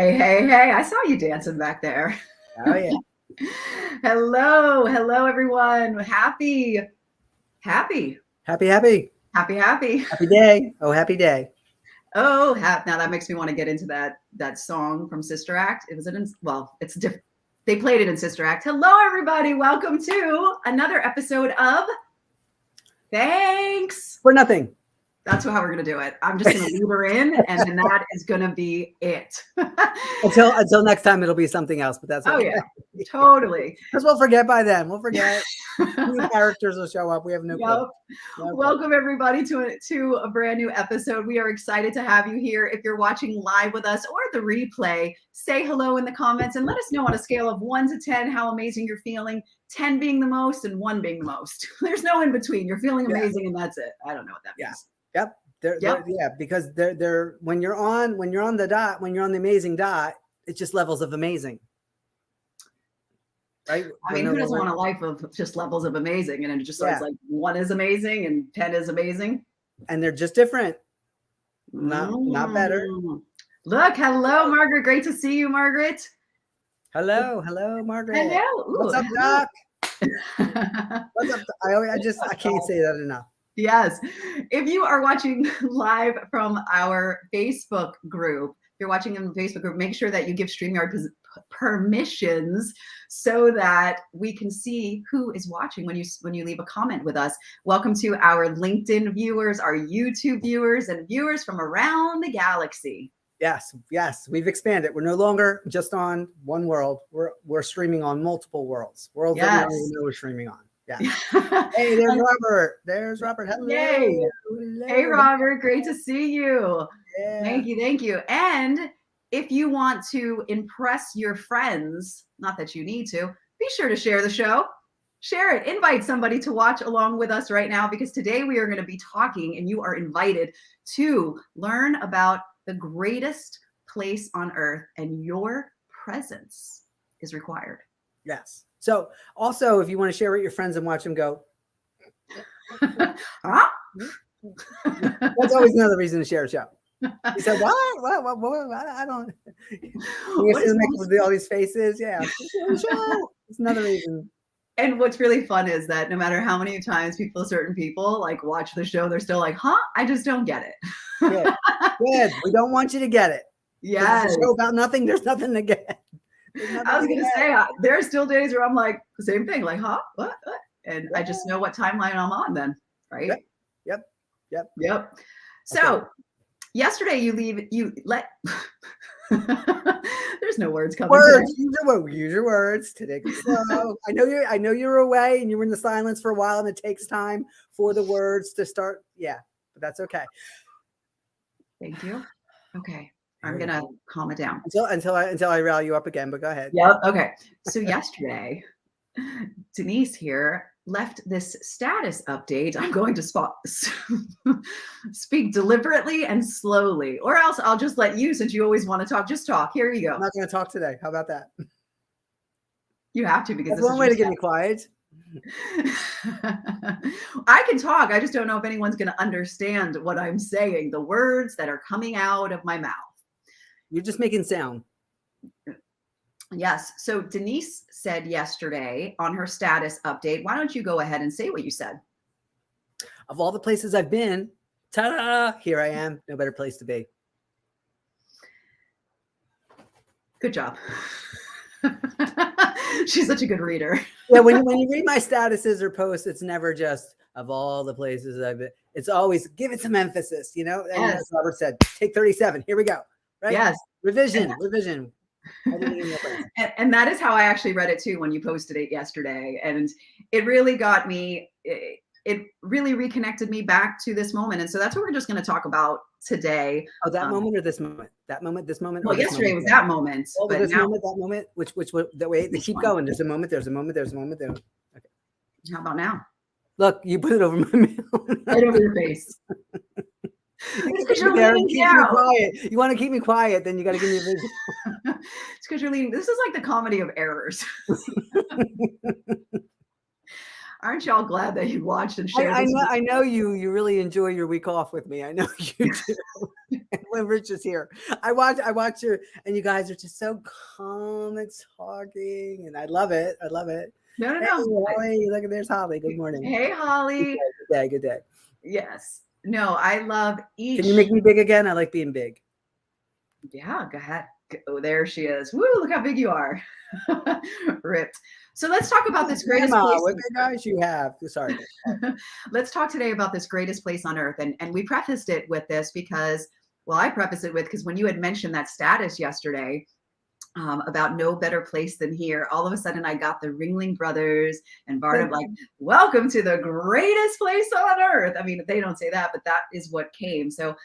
Hey, hey, hey, I saw you dancing back there. Oh, yeah. Hello, everyone. Happy, Happy. happy, happy. Happy day. Oh, happy day. Oh, now that makes me want to get into that song from Sister Act. It was it's different. They played it in Sister Act. Hello, everybody. Welcome to another episode of Thanks For nothing. That's how we're going to do it. I'm just going to leave her in, and then that is going to be it. Until next time, it'll be something else, but that's okay. Oh, yeah, totally. Because we'll forget by then. We'll forget. New characters will show up. We have no clue. Okay. Welcome, everybody, to a brand new episode. We are excited to have you here. If you're watching live with us or the replay, say hello in the comments and let us know on a scale of 1 to 10 how amazing you're feeling. 10 being the most and 1 being the most. There's no in between. You're feeling amazing, and that's it. I don't know what that means. Yep. Because they're when you're on the dot, when you're on the amazing dot, it's just levels of amazing. Right? I mean, who doesn't want a life of just levels of amazing? And it just starts like 1 is amazing and 10 is amazing. And they're just different. Not better. Look, hello, Margaret. Great to see you, Margaret. Hello, Margaret. Hello. Ooh, what's up, Doc? What's up? I can't say that enough. Yes. If you are watching live from our Facebook group, if you're watching in the Facebook group, make sure that you give StreamYard permissions so that we can see who is watching when you leave a comment with us. Welcome to our LinkedIn viewers, our YouTube viewers, and viewers from around the galaxy. Yes, we've expanded. We're no longer just on one world. We're streaming on multiple worlds. That we don't even know we're streaming on. Yeah. Hey, there's Robert. Hello. Yay. Hello. Hey, Robert. Great to see you. Yeah. Thank you. And if you want to impress your friends, not that you need to, be sure to share the show. Share it. Invite somebody to watch along with us right now, because today we are going to be talking, and you are invited to learn about the greatest place on earth, and your presence is required. Yes. So also, if you want to share with your friends and watch them go, huh? That's always another reason to share a show. You said, what? I don't. You see them make all these faces. Yeah. It's another reason. And what's really fun is that no matter how many times certain people like watch the show, they're still like, huh? I just don't get it. Good. We don't want you to get it. Yeah. It's a show about nothing. There's nothing to get. I was going to say, there are still days where I'm like, the same thing, like, huh? What? And I just know what timeline I'm on then, right? Yep. So yesterday you let, there's no words coming. Use your words today. I know you're away and you were in the silence for a while, and it takes time for the words to start. Yeah, but that's okay. Thank you. Okay. I'm going to calm it down. Until I rally you up again, but go ahead. Yep. Okay. So yesterday, Denise here left this status update. I'm going to speak deliberately and slowly, or else I'll just let you, since you always want to talk, just talk. Here you go. I'm not going to talk today. How about that? You have to, because that's one way to get me quiet. I can talk. I just don't know if anyone's going to understand what I'm saying, the words that are coming out of my mouth. You're just making sound. Yes. So Denise said yesterday on her status update, why don't you go ahead and say what you said? Of all the places I've been, ta-da, here I am. No better place to be. Good job. She's such a good reader. Yeah, when you read my statuses or posts, it's never just of all the places I've been. It's always give it some emphasis, And as Robert said, take 37. Here we go. Right? Yes. Revision. And that is how I actually read it too when you posted it yesterday. And it really got me, it really reconnected me back to this moment. And so that's what we're just going to talk about today. Oh, that moment or this moment? This moment. Well, yesterday was that moment. Oh, but that moment, which the way they keep going. There's a moment. There. Okay. How about now? Look, you put it over my mouth. Right over your face. It's because you're leaning down. Quiet. You want to keep me quiet, then you got to give me a vision. It's because you're leaning. This is like the comedy of errors. Aren't y'all glad that you watched and shared this? I know you really enjoy your week off with me. I know you do. When Rich is here, I watch her, and you guys are just so calm and talking, and I love it. I love it. No, Hey, Holly, look at there's Holly. Good morning. Hey, Holly. Good day. Good day. Yes. No, I love each. Can you make me big again? I like being big. Yeah, go ahead. Oh, there she is. Woo, look how big you are. Ripped. So let's talk about this greatest place. What big eyes you have. Sorry. Let's talk today about this greatest place on earth. And we prefaced it with this because, well, I prefaced it with because when you had mentioned that status yesterday, about no better place than here, all of a sudden I got the Ringling Brothers and Barnum like, welcome to the greatest place on earth. I mean, they don't say that, but that is what came. So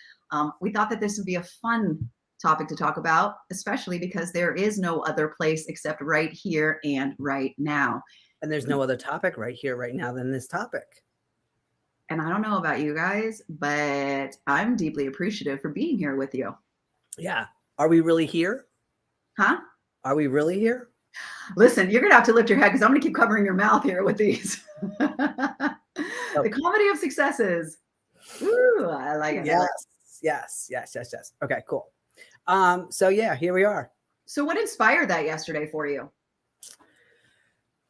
we thought that this would be a fun topic to talk about, especially because there is no other place except right here and right now. And there's no other topic right here, right now than this topic. And I don't know about you guys, but I'm deeply appreciative for being here with you. Yeah. Are we really here? Huh? Are we really here? Listen, you're going to have to lift your head because I'm going to keep covering your mouth here with these. The comedy of successes. Ooh, I like it. Yes. Okay, cool. So yeah, here we are. So what inspired that yesterday for you?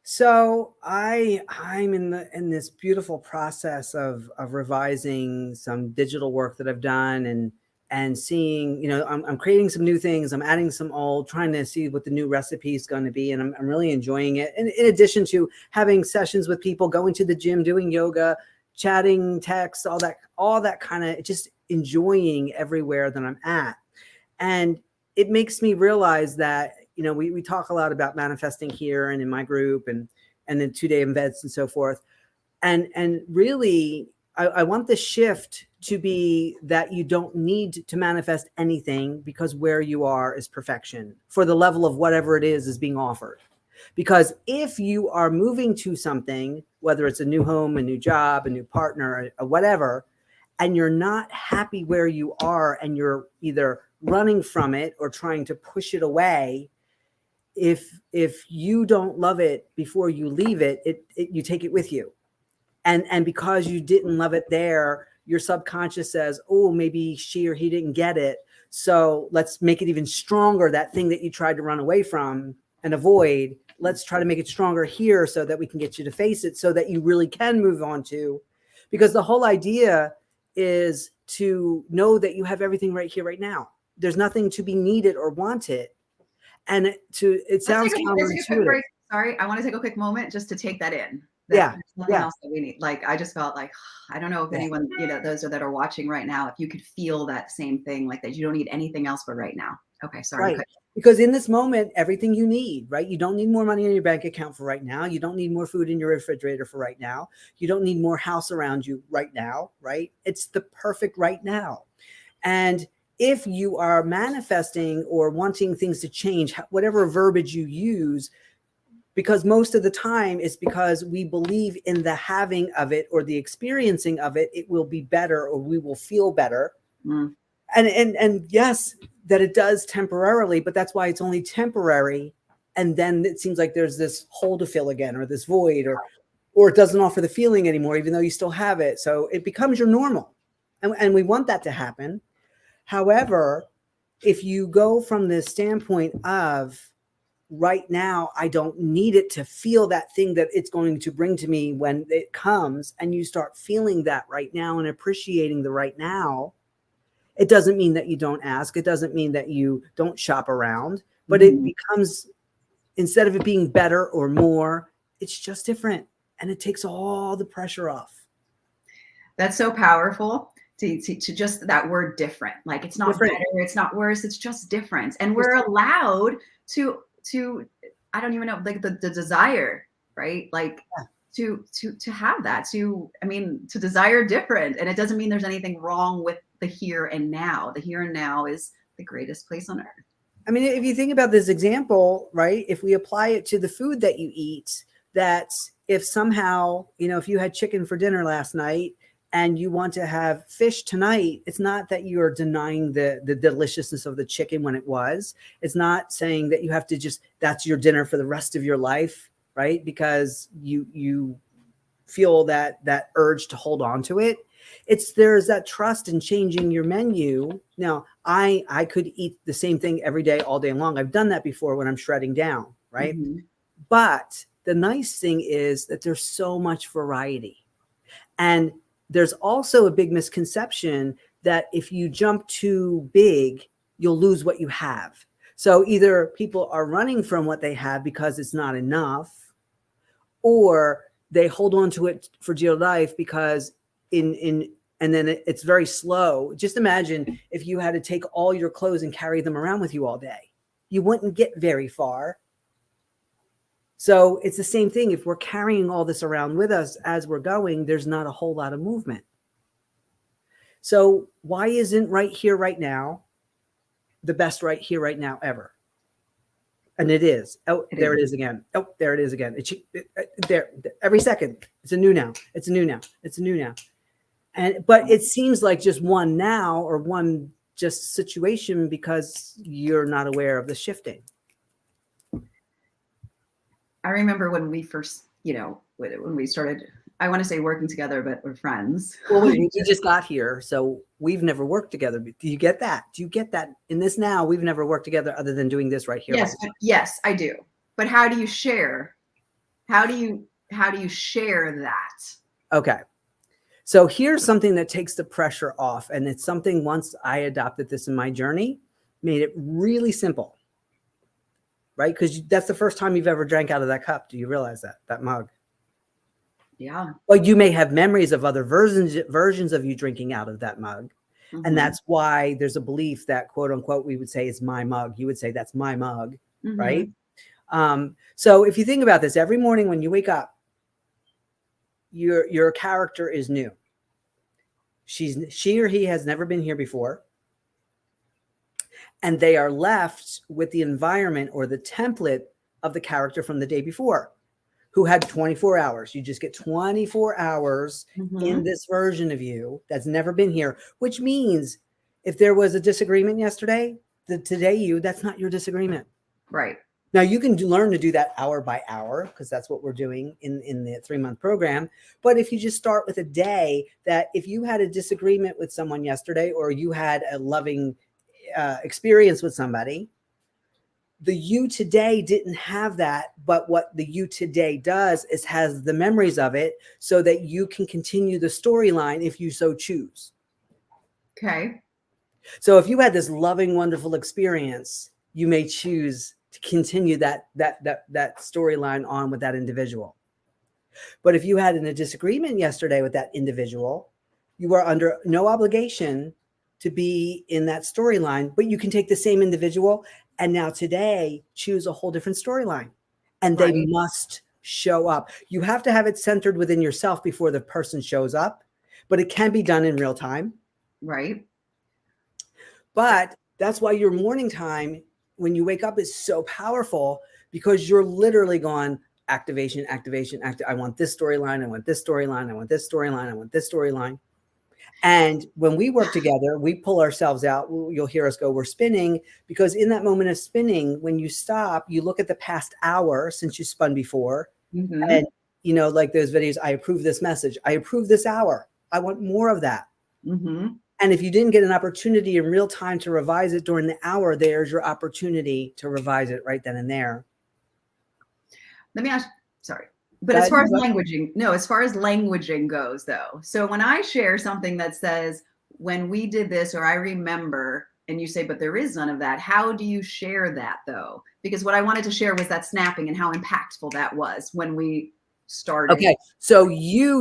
So I'm in this beautiful process of revising some digital work that I've done and seeing, I'm creating some new things. I'm adding some old, trying to see what the new recipe is going to be. And I'm really enjoying it. And in addition to having sessions with people, going to the gym, doing yoga, chatting, text, all that kind of just enjoying everywhere that I'm at. And it makes me realize that, we talk a lot about manifesting here and in my group and the 2-day events and so forth. And really, I want the shift to be that you don't need to manifest anything because where you are is perfection for the level of whatever it is being offered. Because if you are moving to something, whether it's a new home, a new job, a new partner, or whatever, and you're not happy where you are and you're either running from it or trying to push it away, if you don't love it before you leave it, you take it with you. And because you didn't love it there, your subconscious says, oh, maybe she or he didn't get it. So let's make it even stronger. That thing that you tried to run away from and avoid, let's try to make it stronger here so that we can get you to face it so that you really can move on to. Because the whole idea is to know that you have everything right here, right now. There's nothing to be needed or wanted. And it sounds counterintuitive. Sorry, I want to take a quick moment just to take that in. There's nothing else that we need. Like, I just felt like, I don't know if anyone, those that are watching right now, if you could feel that same thing, like that you don't need anything else but right now. Okay, sorry. Right. Because in this moment, everything you need, right? You don't need more money in your bank account for right now. You don't need more food in your refrigerator for right now. You don't need more house around you right now, right? It's the perfect right now. And if you are manifesting or wanting things to change, whatever verbiage you use, because most of the time it's because we believe in the having of it or the experiencing of it, it will be better or we will feel better. Mm. And yes, that it does temporarily, but that's why it's only temporary. And then it seems like there's this hole to fill again, or this void, or it doesn't offer the feeling anymore, even though you still have it. So it becomes your normal. And we want that to happen. However, if you go from the standpoint of right now, I don't need it to feel that thing that it's going to bring to me when it comes, and you start feeling that right now and appreciating the right now, it doesn't mean that you don't ask. It doesn't mean that you don't shop around, but it becomes, instead of it being better or more, it's just different. And it takes all the pressure off. That's so powerful. To just that word different, like it's not different. Better, it's not worse, it's just different. And we're allowed to I don't even know, like the desire, right? Like to have that, to desire different. And it doesn't mean there's anything wrong with the here and now. The here and now is the greatest place on earth. I mean, if you think about this example, right? If we apply it to the food that you eat, that if somehow, if you had chicken for dinner last night and you want to have fish tonight, it's not that you're denying the deliciousness of the chicken when it was. It's not saying that you have to that's your dinner for the rest of your life, right? Because you feel that urge to hold on to it. There's that trust in changing your menu. Now, I could eat the same thing every day, all day long. I've done that before when I'm shredding down, right? Mhm. But the nice thing is that there's so much variety. And there's also a big misconception that if you jump too big, you'll lose what you have. So either people are running from what they have because it's not enough, or they hold on to it for dear life because and then it's very slow. Just imagine if you had to take all your clothes and carry them around with you all day. You wouldn't get very far. So it's the same thing. If we're carrying all this around with us as we're going, there's not a whole lot of movement. So why isn't right here, right now, the best right here, right now ever? And it is. Oh, there it is again. Oh, there it is again. There, every second. It's a new now. It's a new now. It's a new now. But it seems like just one now or one just situation because you're not aware of the shifting. I remember when we first, when we started, I want to say working together, but we're friends. Well, we just got here, so we've never worked together. Do you get that? Do you get that? In this now, we've never worked together other than doing this right here. Yes, yes, I do. But how do you share? How do you share that? Okay. So here's something that takes the pressure off. And it's something, once I adopted this in my journey, made it really simple. Right? Because that's the first time you've ever drank out of that cup. Do you realize that mug? Yeah. Well, you may have memories of other versions of you drinking out of that mug. Mm-hmm. And that's why there's a belief that, quote unquote, we would say it's my mug. You would say that's my mug. Mm-hmm. Right? So if you think about this, every morning when you wake up, your character is new. She or he has never been here before. And they are left with the environment or the template of the character from the day before, who had 24 hours. You just get 24 hours in this version of you that's never been here, which means if there was a disagreement yesterday, that's not your disagreement. Right. Now, you can learn to do that hour by hour, because that's what we're doing in the 3-month program. But if you just start with a day, that if you had a disagreement with someone yesterday, or you had a loving experience with somebody, the you today didn't have that. But what the you today does is has the memories of it, so that you can continue the storyline if you so choose. Okay. So if you had this loving, wonderful experience, you may choose to continue that storyline on with that individual. But if you had a disagreement yesterday with that individual, you are under no obligation to be in that storyline, but you can take the same individual and now today choose a whole different storyline, and they must show up. You have to have it centered within yourself before the person shows up, but it can be done in real time. Right. But that's why your morning time, when you wake up, is so powerful, because you're literally going activation. I want this storyline. I want this storyline. I want this storyline. I want this storyline. And when we work together, we pull ourselves out. You'll hear us go, we're spinning, because in that moment of spinning, when you stop, you look at the past hour since you spun before. And, like those videos, I approve this message. I approve this hour. I want more of that. And if you didn't get an opportunity in real time to revise it during the hour, there's your opportunity to revise it right then and there. Let me ask, sorry. But as far as languaging goes, though, so when I share something that says, when we did this, or I remember, and you say, but there is none of that, how do you share that, though? Because what I wanted to share was that snapping and how impactful that was when we started. Okay, so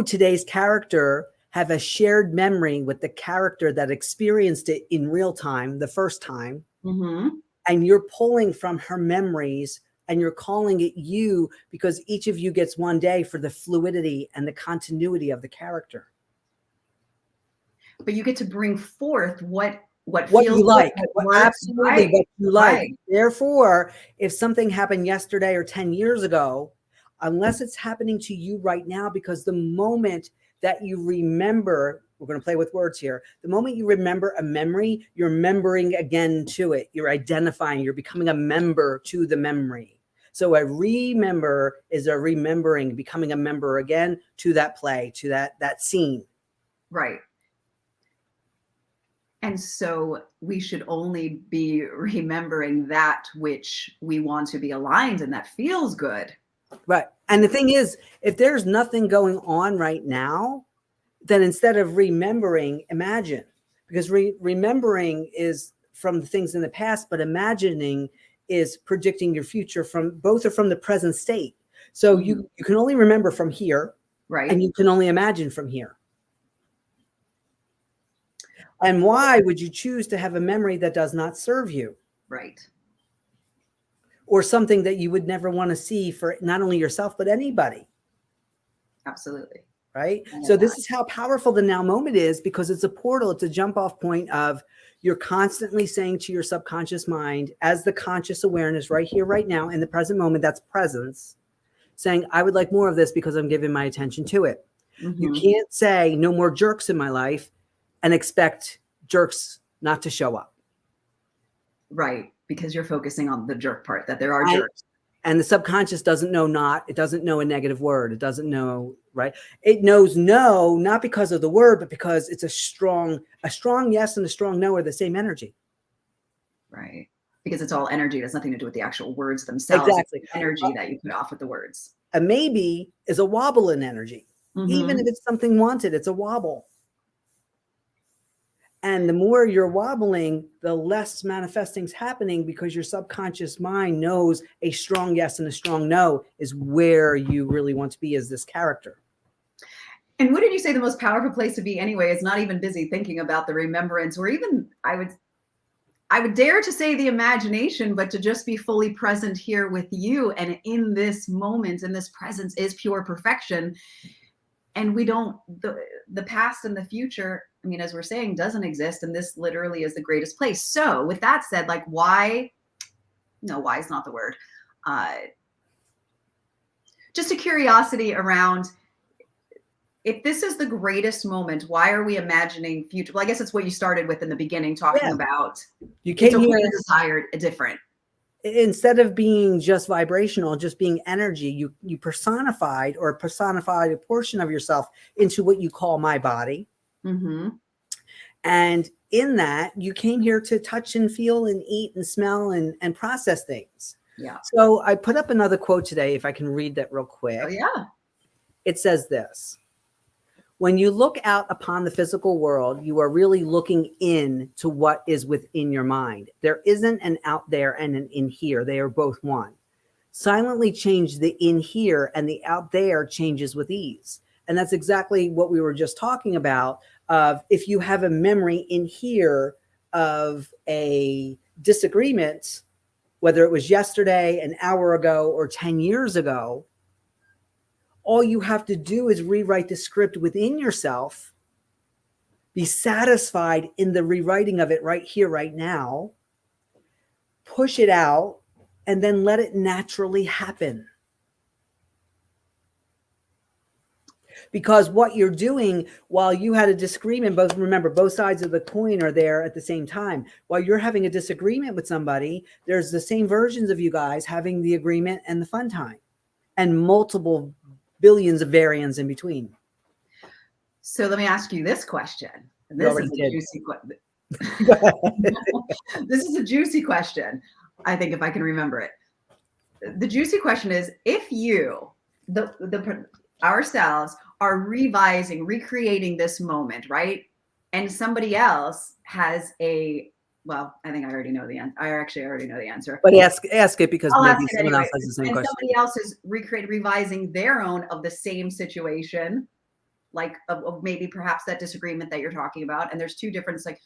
today's character, have a shared memory with the character that experienced it in real time the first time. And you're pulling from her memories, and you're calling it you, because each of you gets one day for the fluidity and the continuity of the character. But you get to bring forth what feels you like, absolutely what you like. Therefore, if something happened yesterday or 10 years ago, unless it's happening to you right now, because the moment that you remember, we're going to play with words here. The moment you remember a memory, you're remembering again to it. You're identifying, you're becoming a member to the memory. So a remember is a remembering, becoming a member again to that play, to that scene. Right. And so we should only be remembering that which we want to be aligned and that feels good. Right. And the thing is, if there's nothing going on right now, then instead of remembering, imagine, because remembering is from the things in the past, but imagining is predicting your future. From both are from the present state. So you can only remember from here, right? And you can only imagine from here. And why would you choose to have a memory that does not serve you? Right. Or something that you would never want to see for not only yourself, but anybody. Absolutely. Right. So this is how powerful the now moment is, because it's a portal. It's a jump off point of you're constantly saying to your subconscious mind, as the conscious awareness right here, right now, in the present moment, that's presence, saying, I would like more of this because I'm giving my attention to it. You can't say no more jerks in my life and expect jerks not to show up. Right. Because you're focusing on the jerk part, that there are jerks. And the subconscious doesn't know it doesn't know a negative word. It doesn't know, right? It knows no, not because of the word, but because it's a strong yes and a strong no are the same energy. Right. Because it's all energy. It has nothing to do with the actual words themselves. Exactly. It's energy that you put off with the words. A maybe is a wobble in energy. Even if it's something wanted, it's a wobble. And the more you're wobbling, the less manifesting's happening, because your subconscious mind knows a strong yes and a strong no is where you really want to be as this character. And wouldn't you say the most powerful place to be anyway is not even busy thinking about the remembrance, or even I would dare to say the imagination, but to just be fully present here with you. And in this moment, in this presence is pure perfection. And we don't, the past and the future, I mean, as we're saying, doesn't exist. And this literally is the greatest place. So with that said, like why is not the word. Just a curiosity around, if this is the greatest moment, why are we imagining future? Well, I guess it's what you started with in the beginning, talking about. You came here desired a different. Instead of being just vibrational, just being energy, you personified a portion of yourself into what you call my body. And in that, you came here to touch and feel and eat and smell and process things. Yeah. So I put up another quote today, if I can read that real quick. Oh, yeah. It says this: when you look out upon the physical world, you are really looking in to what is within your mind. There isn't an out there and an in here. They are both one. Silently change the in here, and the out there changes with ease. And that's exactly what we were just talking about. If you have a memory in here of a disagreement, whether it was yesterday, an hour ago, or 10 years ago, all you have to do is rewrite the script within yourself, be satisfied in the rewriting of it right here, right now, push it out, and then let it naturally happen. Because what you're doing while you had a disagreement, remember, both sides of the coin are there at the same time. While you're having a disagreement with somebody, there's the same versions of you guys having the agreement and the fun time, and multiple billions of variants in between. So let me ask you this question. And this is a juicy question. This is a juicy question, I think, if I can remember it. The juicy question is, if you, ourselves, are recreating this moment, right? And somebody else has well, I think I already know the answer. I actually already know the answer. But ask it, because maybe someone else has the same question. Somebody else is revising their own of the same situation, like of maybe perhaps that disagreement that you're talking about. And there's two different, like,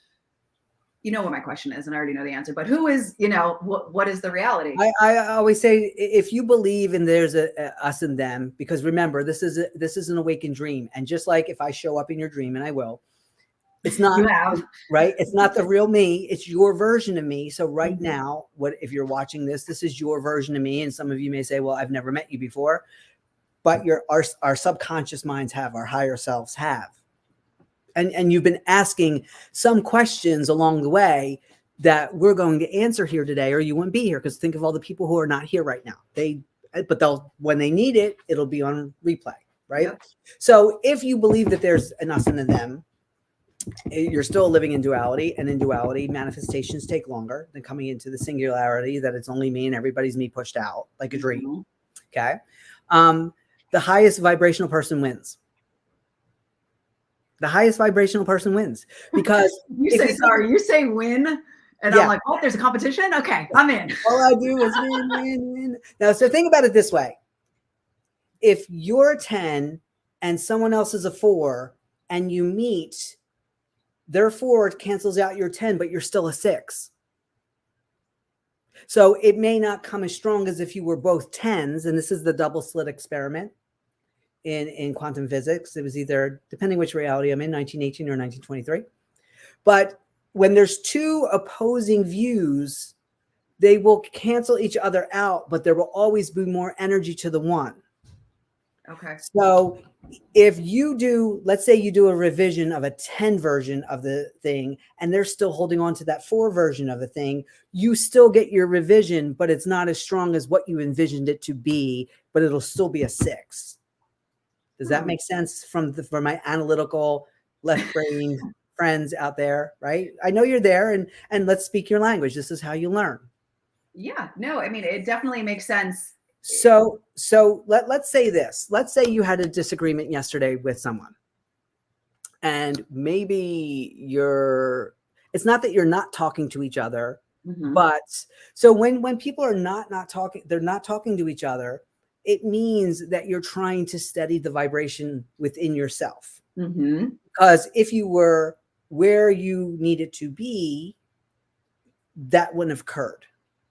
you know what my question is, and I already know the answer, but who is, what is the reality? I always say, if you believe in there's a us and them, because remember, this is an awakened dream. And just like if I show up in your dream, and I will, it's not, you have, right? It's not the real me. It's your version of me. So right now, if you're watching this is your version of me. And some of you may say, well, I've never met you before, but our subconscious minds have, our higher selves have. And you've been asking some questions along the way that we're going to answer here today, or you wouldn't be here. Because think of all the people who are not here right now. But they'll, when they need it, it'll be on replay, right? Yep. So if you believe that there's an us and a them, you're still living in duality, and in duality, manifestations take longer than coming into the singularity that it's only me and everybody's me pushed out like a dream. Okay. The highest vibrational person wins. The highest vibrational person wins, because you say win, and I'm like, oh, there's a competition. Okay, I'm in. All I do is win, win, win. Now, so think about it this way: if you're a 10 and someone else is a 4, and you meet, their 4 cancels out your 10, but you're still a 6. So it may not come as strong as if you were both 10s, and this is the double slit experiment in quantum physics. It was either, depending which reality I'm in, 1918 or 1923. But when there's 2 opposing views, they will cancel each other out, but there will always be more energy to the one. Okay. So if you do, let's say you do a revision of a 10 version of the thing, and they're still holding on to that 4 version of the thing, you still get your revision, but it's not as strong as what you envisioned it to be, but it'll still be a 6. Does that make sense for my analytical left-brained friends out there, right? I know you're there, and let's speak your language. This is how you learn. Yeah, no, I mean, it definitely makes sense. So let's say this. Let's say you had a disagreement yesterday with someone, and maybe it's not that you're not talking to each other, but so when people are not talking, they're not talking to each other, it means that you're trying to steady the vibration within yourself. Because if you were where you needed to be, that wouldn't have occurred.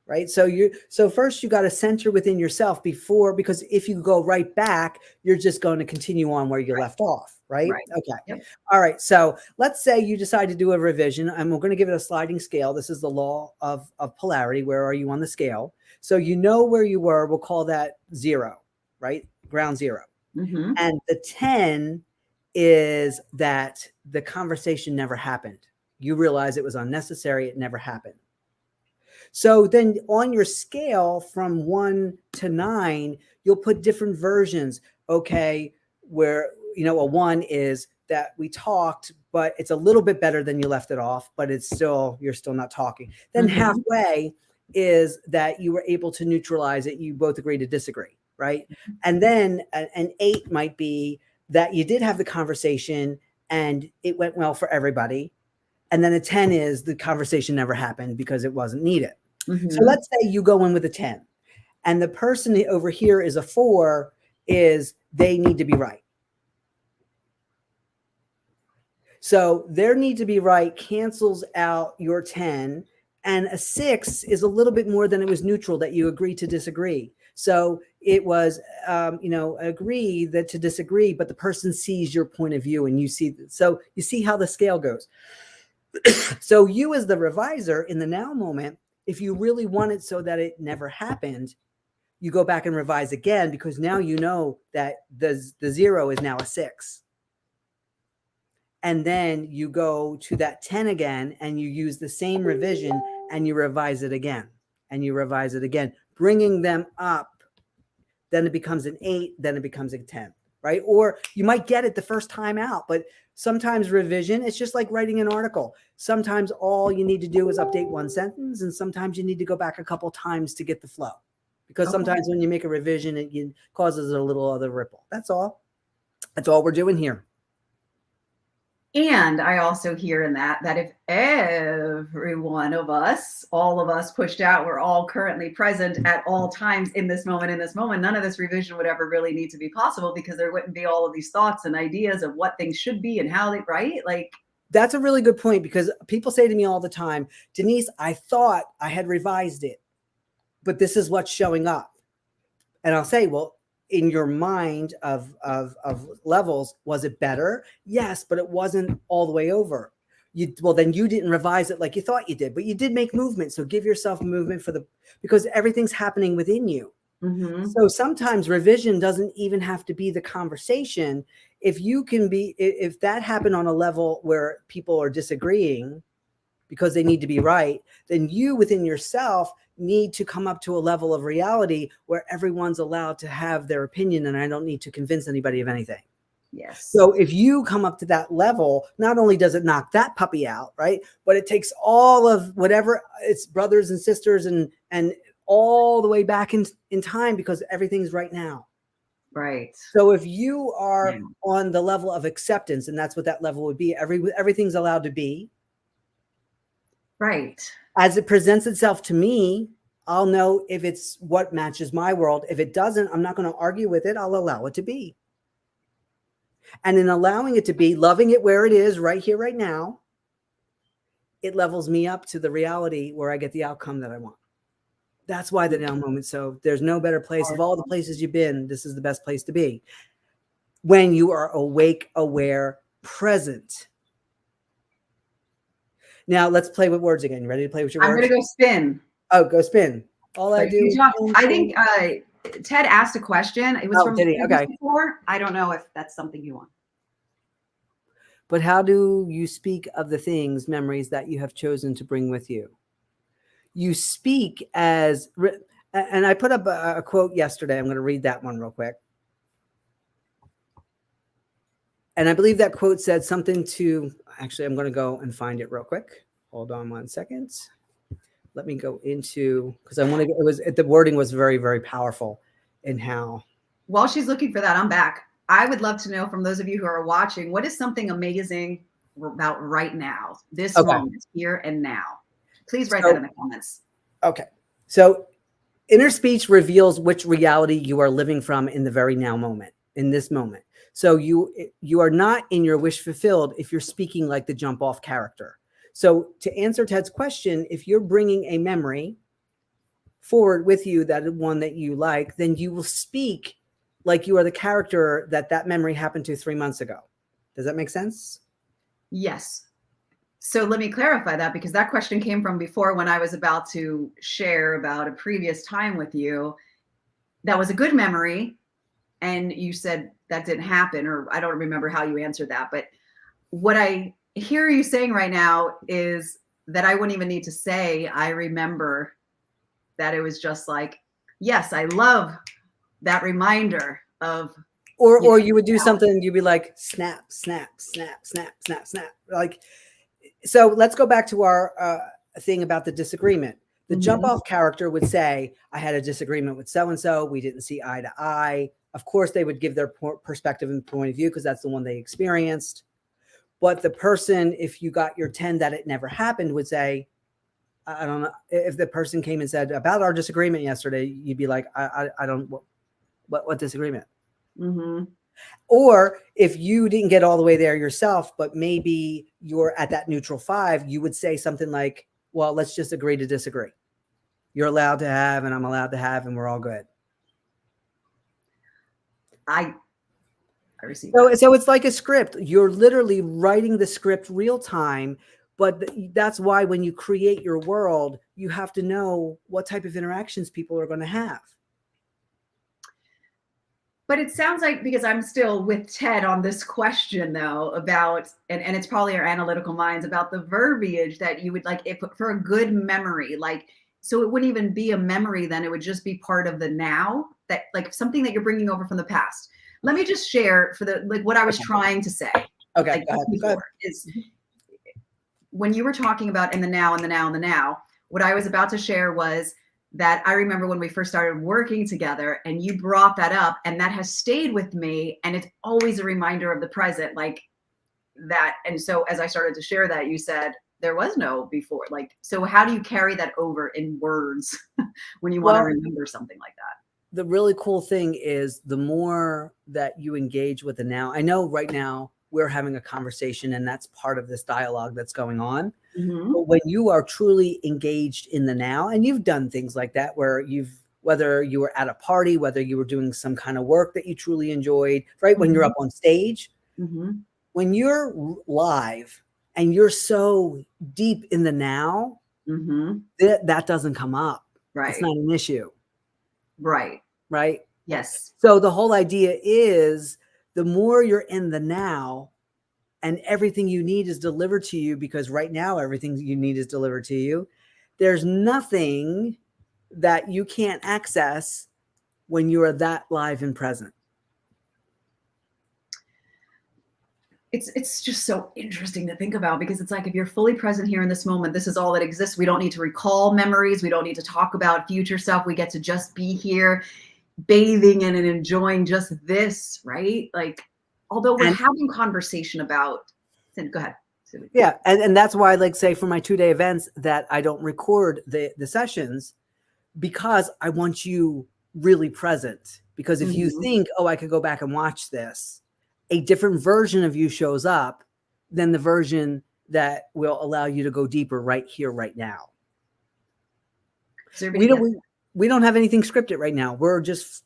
Right. So first you got to center within yourself because if you go right back, you're just going to continue on where you left off. Right. Okay. Yep. All right. So let's say you decide to do a revision, and we're going to give it a sliding scale. This is the law of polarity. Where are you on the scale? So you know where you were. We'll call that 0, right? Ground 0. And the 10 is that the conversation never happened. You realize it was unnecessary. It never happened. So then on your scale from 1 to 9, you'll put different versions. Okay, where, a 1 is that we talked, but it's a little bit better than you left it off, but you're still not talking. Then halfway is that you were able to neutralize it. You both agree to disagree, right? And then an 8 might be that you did have the conversation and it went well for everybody. And then a 10 is the conversation never happened because it wasn't needed. So let's say you go in with a 10, and the person over here is a 4, is they need to be right. So their need to be right cancels out your 10, and a 6 is a little bit more than it was neutral, that you agree to disagree. So it was, agree that to disagree, but the person sees your point of view, and you see how the scale goes. So you as the reviser in the now moment, if you really want it so that it never happened, you go back and revise again, because now you know that the 0 is now a 6. And then you go to that 10 again, and you use the same revision, and you revise it again, and you revise it again, bringing them up. Then it becomes an 8, then it becomes a 10, right? Or you might get it the first time out, but sometimes revision, it's just like writing an article. Sometimes all you need to do is update one sentence, and sometimes you need to go back a couple times to get the flow. Because sometimes when you make a revision, it causes a little other ripple. That's all. That's all we're doing here. And I also hear in that if every one of us, all of us pushed out, we're all currently present at all times in this moment, none of this revision would ever really need to be possible, because there wouldn't be all of these thoughts and ideas of what things should be and how they, right? Like, that's a really good point, because people say to me all the time, Denise, I thought I had revised it, but this is what's showing up. And I'll say, well, in your mind of levels, was it better? Yes, but it wasn't all the way over. Then you didn't revise it like you thought you did, but you did make movement. So give yourself movement because everything's happening within you. So sometimes revision doesn't even have to be the conversation. If that happened on a level where people are disagreeing, because they need to be right, then you within yourself need to come up to a level of reality where everyone's allowed to have their opinion and I don't need to convince anybody of anything. Yes. So if you come up to that level, not only does it knock that puppy out, right, but it takes all of whatever its brothers and sisters and all the way back in time, because everything's right now. Right. So if you are on the level of acceptance, and that's what that level would be, everything's allowed to be. Right. As it presents itself to me, I'll know if it's what matches my world. If it doesn't, I'm not going to argue with it. I'll allow it to be. And in allowing it to be, loving it where it is right here, right now, it levels me up to the reality where I get the outcome that I want. That's why the now moment. So there's no better place. Of all the places you've been, this is the best place to be. When you are awake, aware, present. Now let's play with words again. You ready to play with your words? I'm going to go spin. Oh, go spin. All I do. I think Ted asked a question. It was from okay. before. I don't know if that's something you want. But how do you speak of the things, memories that you have chosen to bring with you? You speak as, and I put up a quote yesterday. I'm going to read that one real quick. And I believe that quote said something to, actually, I'm going to go and find it real quick. Hold on 1 second. Let me go into, because I want to, the wording was very, very powerful in how. While she's looking for that, I'm back. I would love to know from those of you who are watching, what is something amazing about right now, this moment, here and now? Please write that in the comments. Okay. So inner speech reveals which reality you are living from in the very now moment, in this moment. So you are not in your wish fulfilled if you're speaking like the jump off character. So to answer Ted's question, if you're bringing a memory forward with you, that one that you like, then you will speak like you are the character that memory happened to 3 months ago. Does that make sense? Yes. So let me clarify that, because that question came from before when I was about to share about a previous time with you. That was a good memory. And you said that didn't happen, or I don't remember how you answered that. But what I hear you saying right now is that I wouldn't even need to say, I remember, that it was just like, yes, I love that reminder of. Or you would do something, you'd be like, snap, snap, snap, snap, snap, snap. Like, so let's go back to our thing about the disagreement. The jump off character would say, I had a disagreement with so-and-so. We didn't see eye to eye. Of course, they would give their perspective and point of view because that's the one they experienced. But the person, if you got your 10 that it never happened, would say, I don't know. If the person came and said about our disagreement yesterday, you'd be like, I don't, what disagreement? Mm-hmm. Or if you didn't get all the way there yourself, but maybe you're at that neutral 5, you would say something like, well, let's just agree to disagree. You're allowed to have, and I'm allowed to have, and we're all good. I received so it's like a script. You're literally writing the script real time, but that's why when you create your world, you have to know what type of interactions people are going to have. But it sounds like, because I'm still with Ted on this question though, about, and it's probably our analytical minds, about the verbiage that you would like, if for a good memory, like, so it wouldn't even be a memory then, it would just be part of the now, that like something that you're bringing over from the past. Let me just share for the, like what I was trying to say. Okay. Like, before, is when you were talking about in the now, and the now, and the now, what I was about to share was that I remember when we first started working together and you brought that up, and that has stayed with me. And it's always a reminder of the present, like that. And so as I started to share that, you said there was no before. Like, so how do you carry that over in words when you want to remember something like that? The really cool thing is the more that you engage with the now. I know right now we're having a conversation, and that's part of this dialogue that's going on. Mm-hmm. But when you are truly engaged in the now, and you've done things like that where whether you were at a party, whether you were doing some kind of work that you truly enjoyed, right? When you're up on stage, when you're live and you're so deep in the now, that doesn't come up. Right. It's not an issue. Right. Right. Yes. So the whole idea is the more you're in the now, and everything you need is delivered to you, because right now everything you need is delivered to you. There's nothing that you can't access when you are that live and present. It's just so interesting to think about, because it's like, if you're fully present here in this moment, this is all that exists. We don't need to recall memories. We don't need to talk about future stuff. We get to just be here, bathing in and enjoying just this, right? Like, although we're having conversation about, go ahead. Yeah. And that's why, like, say for my 2-day events, that I don't record the sessions, because I want you really present. Because if you think, oh, I could go back and watch this, a different version of you shows up than the version that will allow you to go deeper right here, right now. We don't have anything scripted right now. We're just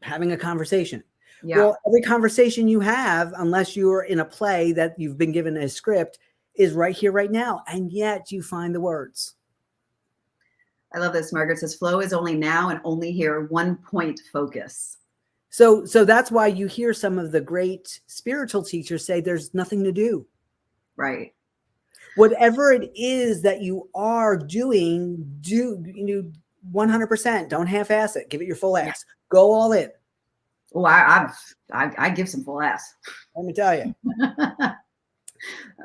having a conversation. Yeah. Well, every conversation you have, unless you're in a play that you've been given a script, is right here, right now. And yet you find the words. I love this. Margaret says, flow is only now and only here, 1 point focus. So that's why you hear some of the great spiritual teachers say there's nothing to do. Right. Whatever it is that you are doing, do 100%. Don't half-ass it. Give it your full ass. Yeah. Go all in. Oh, I give some full ass. Let me tell you.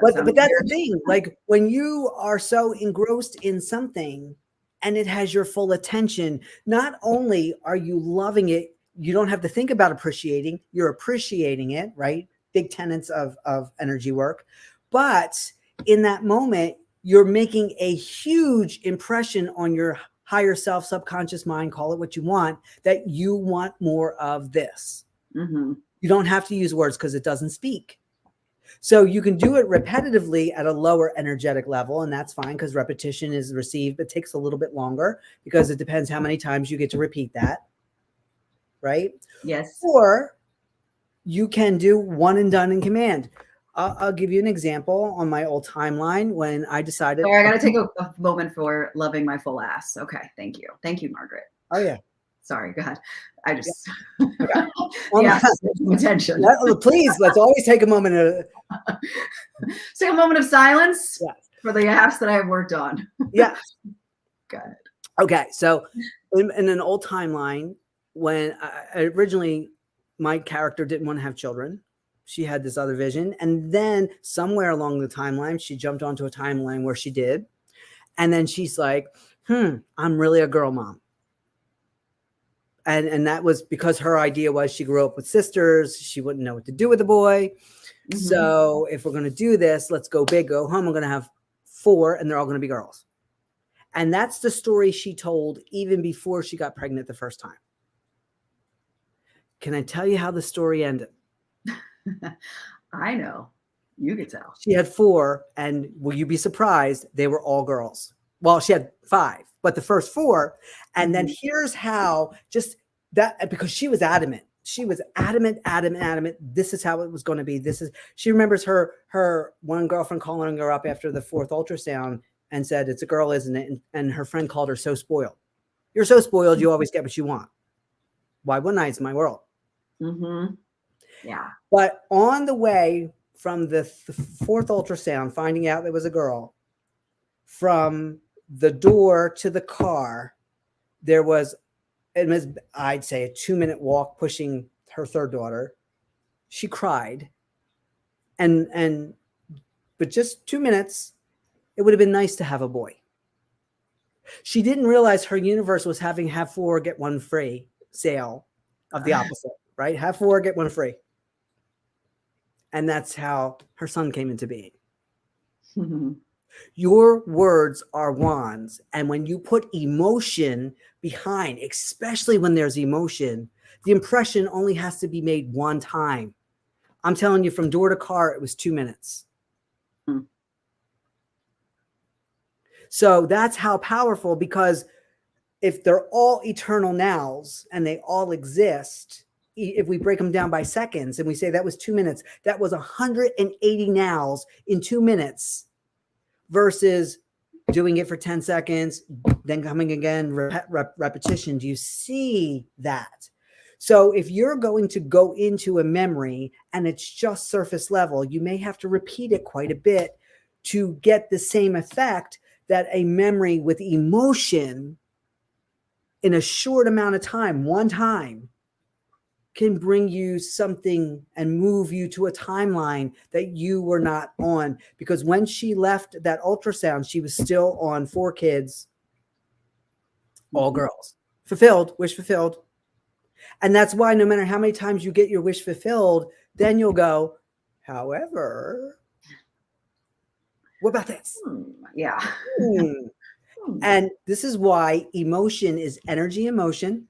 but that's the thing. Like, when you are so engrossed in something and it has your full attention, not only are you loving it, you don't have to think about appreciating, you're appreciating it, right? Big tenets of energy work. But in that moment, you're making a huge impression on your higher self, subconscious mind, call it what you want, that you want more of this. You don't have to use words because it doesn't speak. So you can do it repetitively at a lower energetic level, and that's fine, because repetition is received, but takes a little bit longer, because it depends how many times you get to repeat that. Right? Yes. Or you can do one and done in command. I'll give you an example on my old timeline when I decided. Sorry, I got to take a moment for loving my full ass. Okay. Thank you. Thank you, Margaret. Oh, yeah. Sorry. Go ahead. I just, okay. attention. Please, let's always take a moment. Take a moment of silence for the ass that I have worked on. Yeah. Got it. Okay. So in an old timeline, when originally my character didn't want to have children, she had this other vision. And then somewhere along the timeline, she jumped onto a timeline where she did. And then she's like, I'm really a girl mom. And that was because her idea was she grew up with sisters. She wouldn't know what to do with a boy. So if we're going to do this, let's go big, go home. I'm going to have 4 and they're all going to be girls. And that's the story she told even before she got pregnant the first time. Can I tell you how the story ended? I know. You could tell. She had 4, and will you be surprised? They were all girls. Well, she had 5, but the first 4. And then here's how, just that, because she was adamant. She was adamant. This is how it was going to be. She remembers her one girlfriend calling her up after the 4th ultrasound and said, it's a girl, isn't it? And her friend called her so spoiled. You're so spoiled. You always get what you want. Why wouldn't I? It's my world. Yeah. But on the way from the 4th ultrasound, finding out it was a girl, from the door to the car, there was, I'd say, a 2-minute walk pushing her 3rd daughter. She cried. But just 2 minutes, it would have been nice to have a boy. She didn't realize her universe was having have 4, get 1 free sale of the opposite, right? Have 4, get 1 free. And that's how her son came into being. Your words are wands. And when you put emotion behind, especially when there's emotion, the impression only has to be made 1 time. I'm telling you, from door to car, it was 2 minutes. So that's how powerful, because if they're all eternal nows and they all exist, if we break them down by seconds and we say that was 2 minutes, that was 180 nows in 2 minutes versus doing it for 10 seconds, then coming again, repetition. Do you see that? So if you're going to go into a memory and it's just surface level, you may have to repeat it quite a bit to get the same effect that a memory with emotion in a short amount of time, one time, can bring you something and move you to a timeline that you were not on. Because when she left that ultrasound, she was still on 4 kids, all girls. Fulfilled, wish fulfilled. And that's why no matter how many times you get your wish fulfilled, then you'll go, however, what about this? Yeah. And this is why emotion is energy in motion.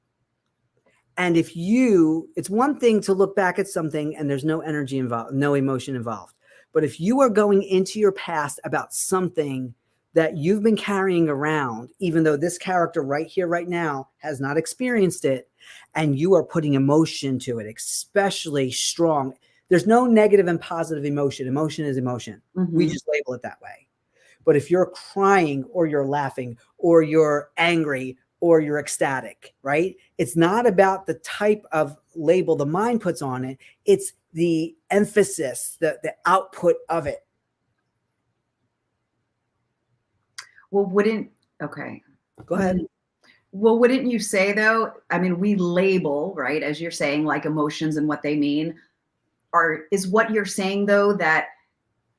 And if it's one thing to look back at something and there's no energy involved, no emotion involved. But if you are going into your past about something that you've been carrying around, even though this character right here, right now, has not experienced it, and you are putting emotion to it, especially strong. There's no negative and positive emotion. Emotion is emotion. We just label it that way. But if you're crying or you're laughing or you're angry or you're ecstatic, right? It's not about the type of label the mind puts on it. It's the emphasis, the output of it. Well, okay. Go ahead. Well, wouldn't you say though, I mean, we label, right, as you're saying, like emotions and what they mean, is what you're saying though, that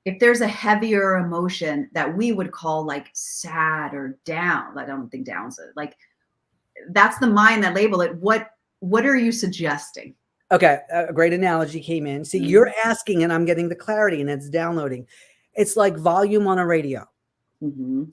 if there's a heavier emotion that we would call like sad or down, I don't think down's like, that's the mind that label it. What are you suggesting? Okay, a great analogy came in. See, you're asking and I'm getting the clarity and it's downloading. It's like volume on a radio.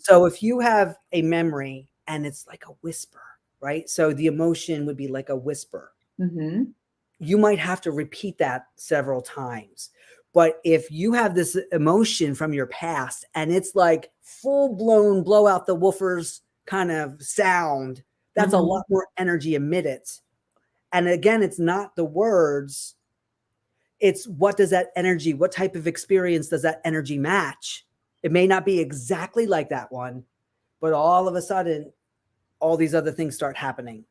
So if you have a memory and it's like a whisper, right? So the emotion would be like a whisper. You might have to repeat that several times. But if you have this emotion from your past and it's like full blown blow out the woofers kind of sound, that's a lot more energy emitted. And again, it's not the words. It's what does that energy, what type of experience does that energy match? It may not be exactly like that one, but all of a sudden, all these other things start happening.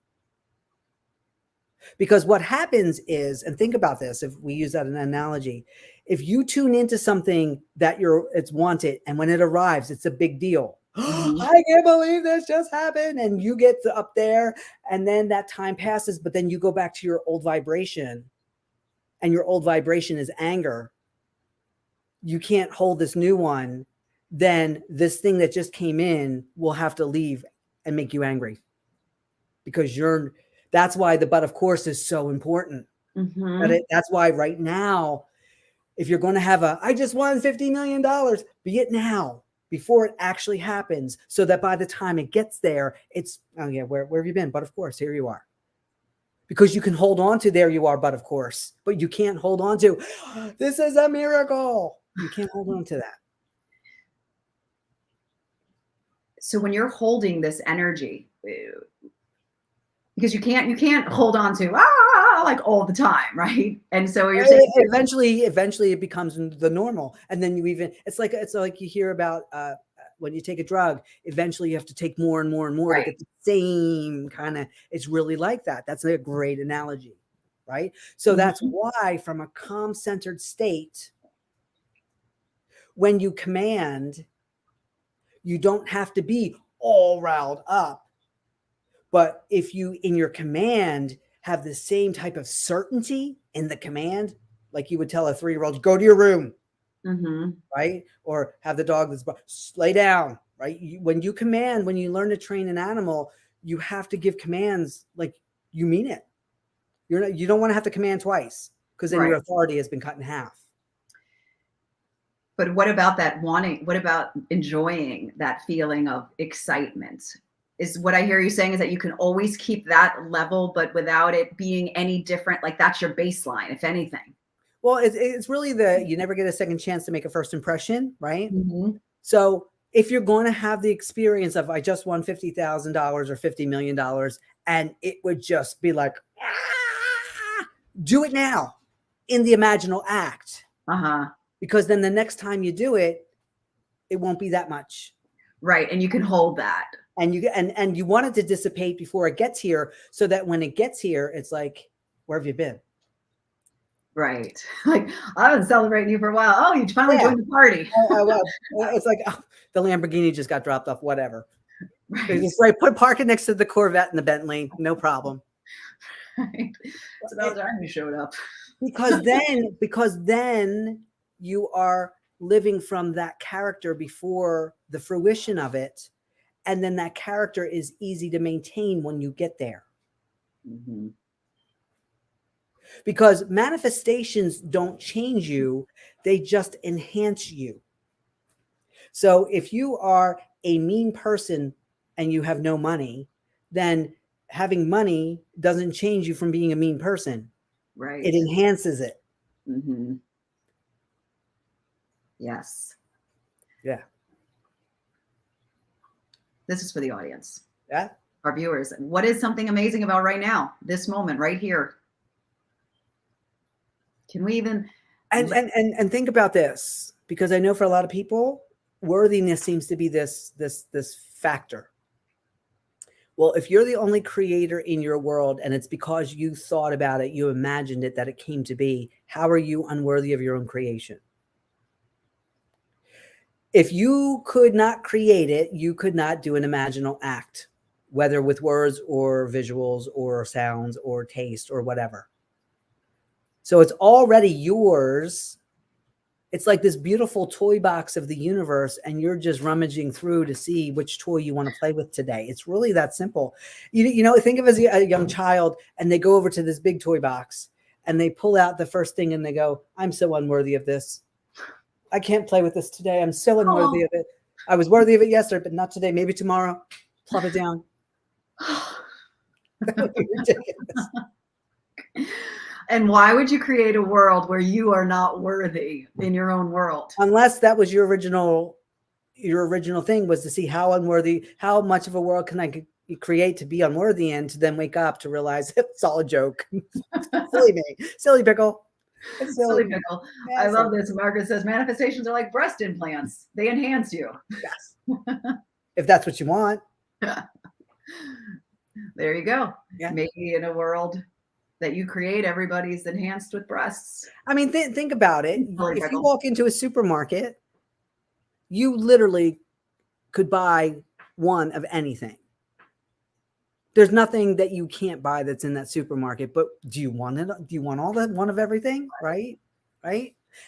Because what happens is, and think about this, if we use that as an analogy, if you tune into something that it's wanted, and when it arrives, it's a big deal. I can't believe this just happened. And you get up there and then that time passes, but then you go back to your old vibration and your old vibration is anger. You can't hold this new one. Then this thing that just came in will have to leave and make you angry because that's why the but of course is so important. That's why right now, if you're going to have I just won $50 million, be it now before it actually happens so that by the time it gets there, it's, oh yeah, where have you been? But of course, here you are. Because you can hold on to there you are, but of course, but you can't hold on to, this is a miracle. You can't hold on to that. So when you're holding this energy, because you can't hold on to like all the time, right? And so you're saying eventually it becomes the normal, and then it's like you hear about when you take a drug, eventually you have to take more and more and more to get the same kind of. It's really like that. That's a great analogy, right? So that's why, from a calm, centered state, when you command, you don't have to be all riled up. But if you, in your command, have the same type of certainty in the command, like you would tell a 3-year-old, go to your room, right? Or have the dog lay down, right? When you command, when you learn to train an animal, you have to give commands like you mean it. You don't want to have to command twice because then your authority has been cut in half. But what about what about enjoying that feeling of excitement? Is what I hear you saying is that you can always keep that level, but without it being any different. Like that's your baseline, if anything. Well, it's really you never get a second chance to make a first impression, right? So if you're going to have the experience of, I just won $50,000 or $50 million, and it would just be like, do it now in the imaginal act. Because then the next time you do it, it won't be that much. Right. And you can hold that. And you want it to dissipate before it gets here, so that when it gets here, it's like, Where have you been? Right. Like, I've been celebrating you for a while. Oh, you finally Yeah. joined the party. It's like, oh, the Lamborghini just got dropped off, whatever. Right. Just like park it next to the Corvette and the Bentley, no problem. Right. It's about time you showed up. Because then you are living from that character before the fruition of it. And then that character is easy to maintain when you get there. Mm-hmm. Because manifestations don't change you, they just enhance you. So if you are a mean person and you have no money, then having money doesn't change you from being a mean person. Right. It enhances it. Mm-hmm. Yes. Yeah. This is for the audience. Yeah. Our viewers. What is something amazing about right now, this moment, right here? Can we even and think about this, because I know for a lot of people, worthiness seems to be this factor. Well, if you're the only creator in your world and it's because you thought about it, you imagined it, that it came to be, how are you unworthy of your own creation? If you could not create it, you could not do an imaginal act, whether with words or visuals or sounds or taste or whatever. So it's already yours. It's like this beautiful toy box of the universe, and you're just rummaging through to see which toy you want to play with today. It's really that simple. You know, think of it as a young child, and they go over to this big toy box and they pull out the first thing and they go, I'm so unworthy of this. I can't play with this today. I'm so unworthy of it. I was worthy of it yesterday, but not today. Maybe tomorrow. Plop it down. That would be ridiculous. And why would you create a world where you are not worthy in your own world? Unless that was your original thing, was to see how unworthy, how much of a world can I create to be unworthy in, to then wake up to realize it's all a joke. Silly me. Silly pickle. It's silly pickle. Yeah, I love this. Margaret says manifestations are like breast implants. They enhance you. Yes. If that's what you want. There you go. Yeah. Maybe in a world that you create, everybody's enhanced with breasts. I mean, think about it. If you walk into a supermarket, you literally could buy one of anything. There's nothing that you can't buy that's in that supermarket, but do you want it? Do you want all the one of everything? Right.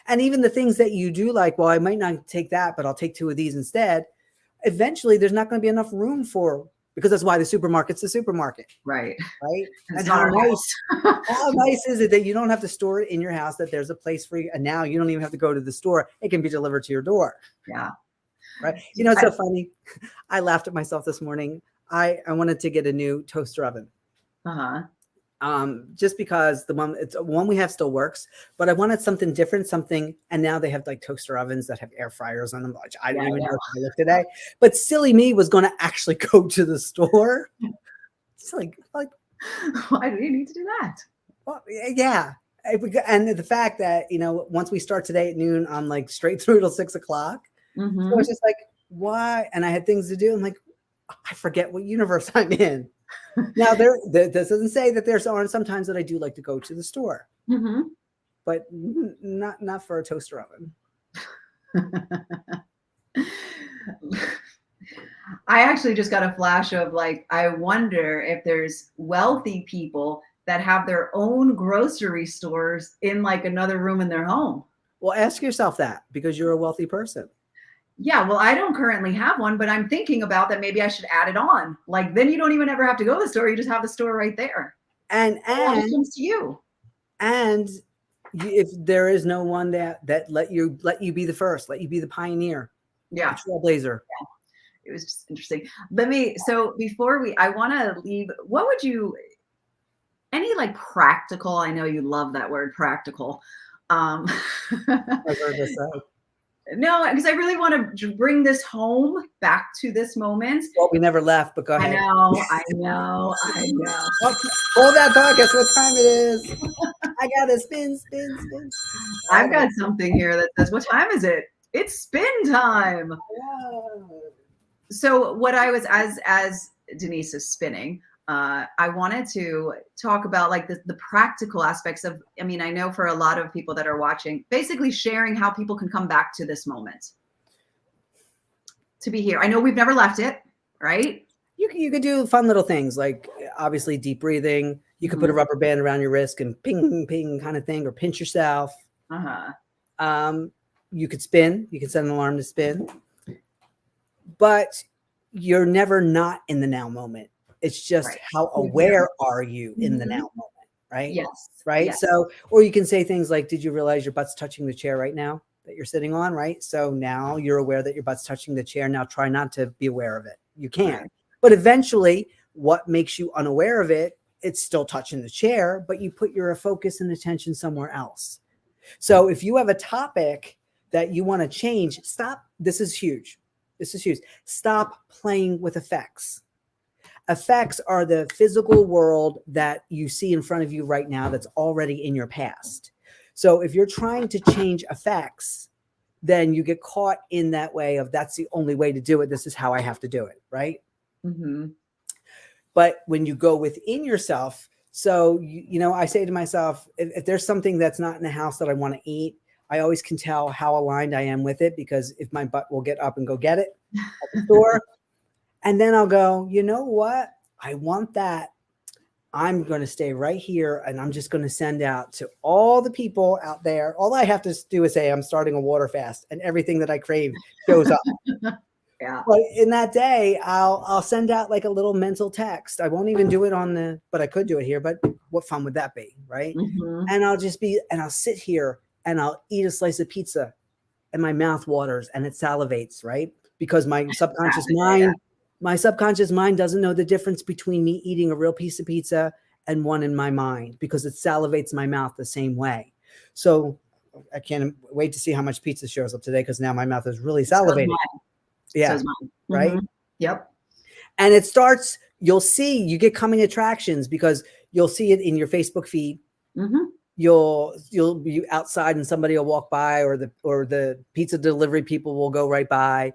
And even the things that you do like, well, I might not take that, but I'll take two of these instead. Eventually there's not going to be enough room for, because that's why the supermarket's the supermarket. Right. And how nice is it that you don't have to store it in your house, that there's a place for you. And now you don't even have to go to the store. It can be delivered to your door. Yeah. Right. You know, it's so funny. I laughed at myself this morning. I wanted to get a new toaster oven. Just because the one we have still works, but I wanted something different, and now they have like toaster ovens that have air fryers on them, which I didn't even know I looked today. But silly me was going to actually go to the store. It's like why do you need to do that? Well, yeah. And the fact that, you know, once we start today at noon, I'm like straight through till 6 o'clock. Mm-hmm. So it's just like, why? And I had things to do. I'm like, I forget what universe I'm in. Now, this doesn't say that there aren't some times that I do like to go to the store, but not for a toaster oven. I actually just got a flash of like, I wonder if there's wealthy people that have their own grocery stores in like another room in their home. Well, ask yourself that, because you're a wealthy person. Yeah, well, I don't currently have one, but I'm thinking about that. Maybe I should add it on. Like, then you don't even ever have to go to the store. You just have the store right there. And it comes to you. And if there is no one that let you be the first, let you be the pioneer. Yeah. The trailblazer. Yeah. It was just interesting. So before I want to leave, what would you, any like practical, I know you love that word, practical. I've heard this out. No, because I really want to bring this home back to this moment. Well, we never left, but go ahead. I know. Oh, hold that thought. Guess what time it is? I got to spin. I've got something here that says, what time is it? It's spin time. Yeah. So what I was, as Denise is spinning, I wanted to talk about like the practical aspects of, I mean, I know for a lot of people that are watching, basically sharing how people can come back to this moment, to be here. I know we've never left it, right? You could do fun little things like obviously deep breathing. You could put a rubber band around your wrist and ping, ping kind of thing, or pinch yourself. You could spin. You could set an alarm to spin. But you're never not in the now moment. It's just how aware are you in the now moment, right? Yes. Right. Yes. So, or you can say things like, did you realize your butt's touching the chair right now that you're sitting on? Right. So now you're aware that your butt's touching the chair. Now try not to be aware of it. You can. Right. But eventually, what makes you unaware of it, it's still touching the chair, but you put your focus and attention somewhere else. So if you have a topic that you want to change, stop. This is huge. This is huge. Stop playing with effects. Effects are the physical world that you see in front of you right now that's already in your past. So if you're trying to change effects, then you get caught in that way of that's the only way to do it. This is how I have to do it, right? But when you go within yourself, so, you know, I say to myself, if there's something that's not in the house that I want to eat, I always can tell how aligned I am with it, because if my butt will get up and go get it at the store, and then I'll go, you know what? I want that. I'm going to stay right here, and I'm just going to send out to all the people out there. All I have to do is say I'm starting a water fast, and everything that I crave shows up. Yeah. But in that day, I'll send out like a little mental text. I won't even do it on the, but I could do it here. But what fun would that be, right? And I'll just be, and I'll sit here and I'll eat a slice of pizza, and my mouth waters and it salivates, right? Because my subconscious mind doesn't know the difference between me eating a real piece of pizza and one in my mind, because it salivates my mouth the same way. So I can't wait to see how much pizza shows up today, because now my mouth is really salivating. Yeah. Right. Yep. And it starts, you'll see, you get coming attractions because you'll see it in your Facebook feed. You'll be outside and somebody will walk by, or the pizza delivery people will go right by.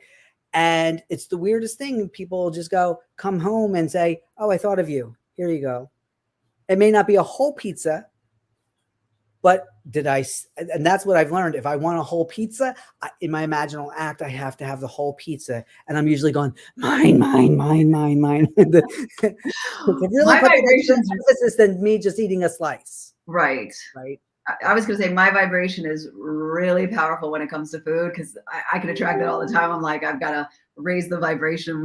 And it's the weirdest thing. People will just go, come home and say, oh, I thought of you. Here you go. It may not be a whole pizza, but and that's what I've learned. If I want a whole pizza, in my imaginal act, I have to have the whole pizza. And I'm usually going, mine, mine, mine, mine, mine. Really my vibrations emphasis than me just eating a slice. Right. Right. I was going to say my vibration is really powerful when it comes to food, because I can attract it all the time. I'm like, I've got to raise the vibration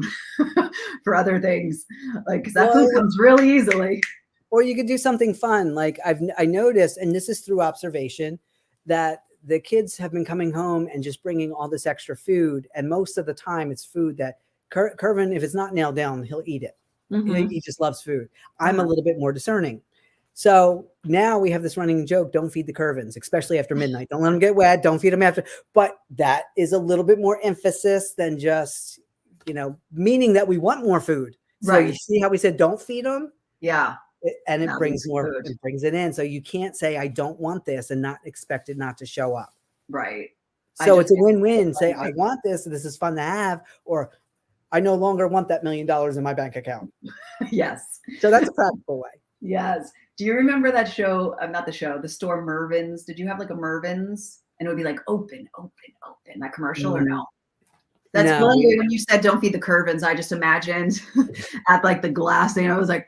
for other things, like, because that food comes really easily. Or you could do something fun. Like I noticed, and this is through observation, that the kids have been coming home and just bringing all this extra food. And most of the time it's food that Kervin, if it's not nailed down, he'll eat it. He just loves food. I'm a little bit more discerning. So now we have this running joke: don't feed the Kervins, especially after midnight. Don't let them get wet. Don't feed them after. But that is a little bit more emphasis than just, meaning that we want more food. So you see how we said don't feed them? Yeah. And it brings more, it brings it in. So you can't say, I don't want this, and not expect it not to show up. Right. So it's a win-win. Say, I want this. This is fun to have. Or I no longer want that $1 million in my bank account. Yes. So that's a practical way. Yes. Do you remember that show? Not the show, the store Mervyn's. Did you have like a Mervyn's? And it would be like, open, open, open, that commercial, or no? That's anyway, when you said don't feed the Kervins, I just imagined at like the glass thing. I was like,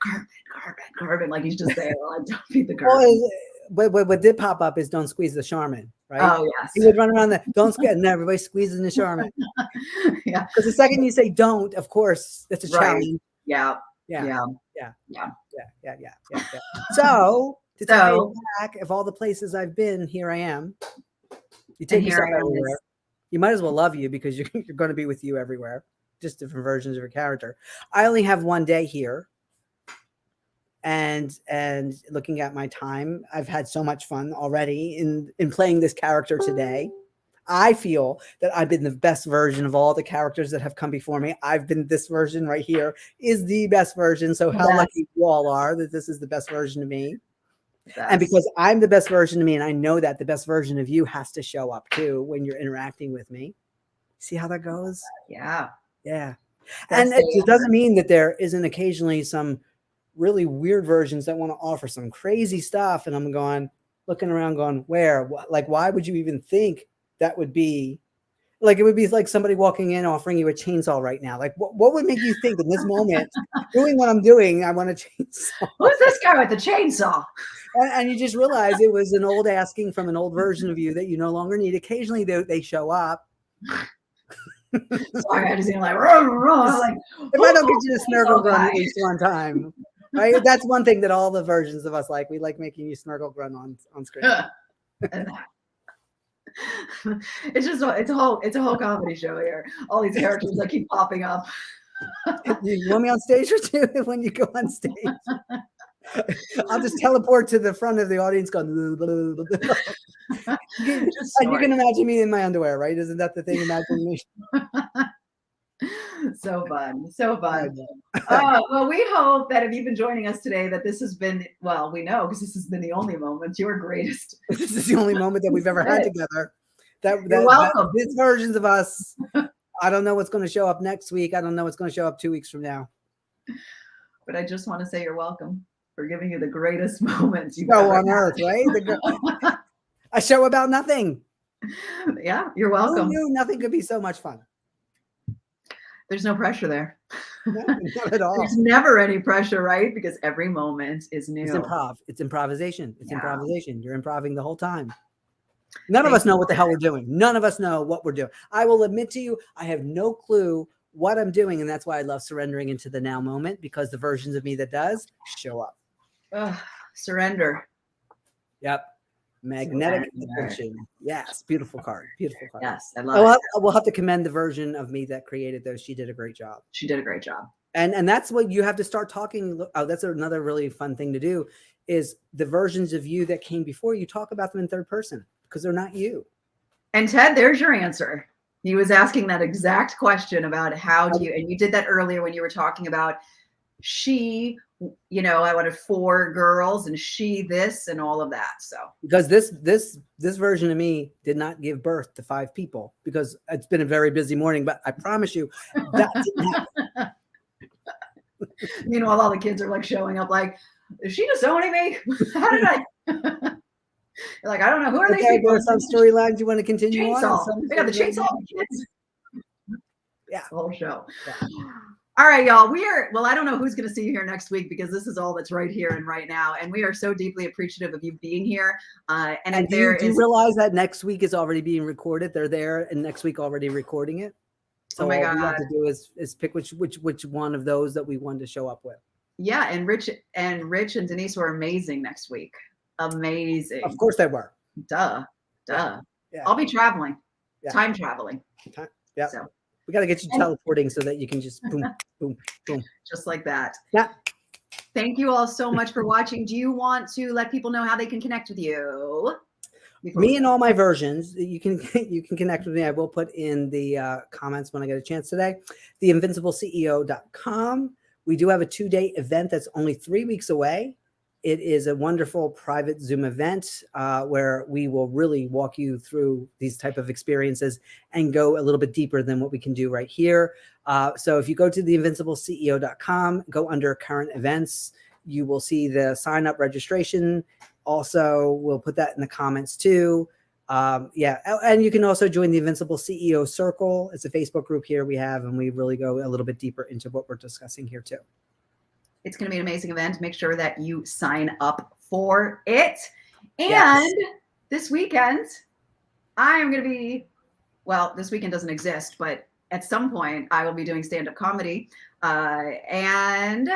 Kervin, like he's just there. Like, don't feed the Kervin. What did pop up is don't squeeze the Charmin, right? Oh, yes. He would run around there, don't squeeze, and everybody squeezing the Charmin. Yeah. Because the second you say don't, of course, it's a challenge. Yeah. So to tie it back, of all the places I've been, here I am. You take yourself everywhere. You might as well love you, because you're going to be with you everywhere, just different versions of your character. I only have one day here, and looking at my time, I've had so much fun already in playing this character today. I feel that I've been the best version of all the characters that have come before me. I've been, this version right here is the best version. So how lucky you all are that this is the best version of me. And because I'm the best version of me, and I know that the best version of you has to show up too when you're interacting with me. See how that goes? Yeah. And it doesn't mean that there isn't occasionally some really weird versions that want to offer some crazy stuff. And I'm looking around going, where? Like, why would you even think that would be? Like, it would be like somebody walking in offering you a chainsaw right now. Like, what would make you think in this moment, doing what I'm doing, I want a chainsaw? Who's this guy with the chainsaw? And you just realize it was an old asking from an old version of you that you no longer need. Occasionally they show up. Sorry, I just like, like, if I don't get you to snuggle grunt at least one time. Right? That's one thing that all the versions of us like. We like making you snuggle grunt on screen. It's a whole comedy show here. All these characters that keep popping up. You want me on stage or two when you go on stage? I'll just teleport to the front of the audience going. You can imagine me in my underwear, right? Isn't that the thing? Imagine me. So fun. Well, we hope that if you've been joining us today, that this has been, well, we know because this has been the only moment, your greatest. This is the only moment that we've ever had together. You're welcome. These versions of us, I don't know what's going to show up next week. I don't know what's going to show up 2 weeks from now. But I just want to say you're welcome for giving you the greatest moments you've ever on earth, right? A show about nothing. Yeah, you're welcome. Who knew nothing could be so much fun? There's no pressure there. No, not at all. There's never any pressure, right? Because every moment is new. It's improv. It's improvisation. It's improvisation. You're improving the whole time. None of us know what the hell we're doing. None of us know what we're doing. I will admit to you, I have no clue what I'm doing. And that's why I love surrendering into the now moment, because the versions of me that does show up. Surrender. Yep. Magnetic attention. Yes. Beautiful card. Beautiful card. Yes. I love it. We'll have to commend the version of me that created those. She did a great job. She did a great job. And that's what you have to start talking. Oh, that's another really fun thing to do is the versions of you that came before you, talk about them in third person because they're not you. And Ted, there's your answer. He was asking that exact question about how do you, and you did that earlier when you were talking about she, you know, I wanted 4 girls and she this and all of that. So because this version of me did not give birth to 5 people because it's been a very busy morning, but I promise you that didn't happen. Meanwhile, all the kids are like showing up like, is she disowning me? How did I? You're like, I don't know. Who are these people? There are some storylines you want to continue chainsaw. on. They got the chainsaw kids. Yeah. The whole show. Yeah. All right, y'all. Well, I don't know who's going to see you here next week because this is all that's right here and right now. And we are so deeply appreciative of you being here. And do you realize that next week is already being recorded? They're there and next week already recording it. So all we have to do is pick which one of those that we want to show up with. Yeah, and Rich and Denise were amazing next week. Amazing. Of course they were. Duh. Yeah. I'll be traveling. Yeah. Time traveling. Yeah. So we got to get you teleporting so that you can just boom, boom, boom. Just like that. Yeah. Thank you all so much for watching. Do you want to let people know how they can connect with you? Me and all my versions, you can connect with me. I will put in the comments when I get a chance today. theinvincibleceo.com. We do have a 2-day event that's only 3 weeks away. It is a wonderful private Zoom event where we will really walk you through these type of experiences and go a little bit deeper than what we can do right here. So if you go to theinvincibleceo.com, go under current events, you will see the sign up registration. Also, we'll put that in the comments too. Yeah, and you can also join the Invincible CEO Circle. It's a Facebook group here we have, and we really go a little bit deeper into what we're discussing here too. It's going to be an amazing event. Make sure that you sign up for it. And this weekend, I am going to be, well, this weekend doesn't exist, but at some point I will be doing stand-up comedy. And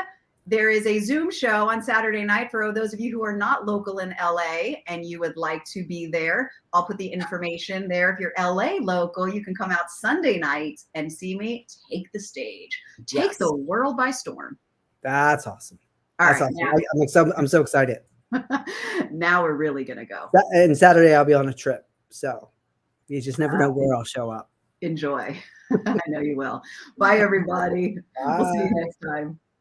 there is a Zoom show on Saturday night for those of you who are not local in LA and you would like to be there. I'll put the information there. If you're LA local, you can come out Sunday night and see me take the stage, take the world by storm. That's awesome. That's awesome. Now, I'm so excited. Now we're really going to go. And Saturday I'll be on a trip. So you just never know where I'll show up. Enjoy. I know you will. Bye, everybody. Bye. We'll see you next time.